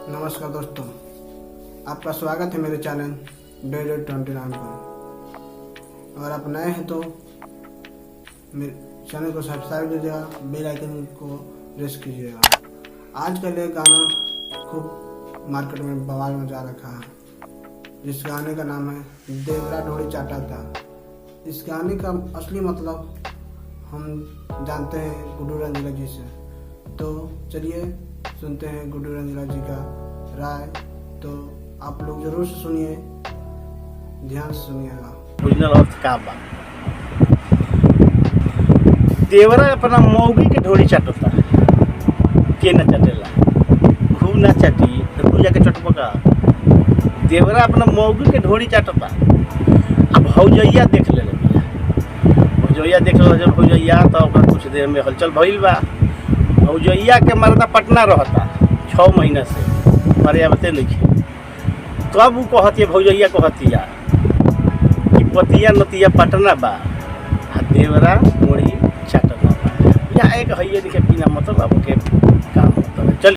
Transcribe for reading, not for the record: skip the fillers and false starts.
नमस्कार दोस्तों, आपका स्वागत है मेरे चैनल Day29 पर। अगर आप नए हैं तो मेरे चैनल को सब्सक्राइब कीजिएगा, बेल आइकन को प्रेस कीजिएगा। आज का ये गाना खूब मार्केट में बवाल मचा रखा है। जिस गाने का नाम है देवरा ढोड़ी चाटाता। इस गाने का असली मतलब हम जानते हैं गुड्डू रंगीला जी से। तो चलिए सुनते हैं गुड्डू रंगीला जी का राय। तो आप लोग जरूर से सुनिए, ध्यान से सुनिएगा। ओरिजिनल अर्थ का बा देवरा अपना मौगी के ढोड़ी चाटता के न चाटेला, खूब ना चाटी तो तू जाके चटपका। देवरा अपना मौगी के ढोड़ी चाटता। अब भौजैया देख ले भौजैया देख लो। जब भौजैया तो कुछ देर में हलचल भइल बा। भौजैया के मर्दा पटना रहता 6 महीना से, हमारे बते नहीं। तब वो कहती भौजैया कहतिया कि पतिया नतिया पटना बा आ देवरा मुड़ी चाटना बा। यहाँ एक है दिखे बिना मतलब अब के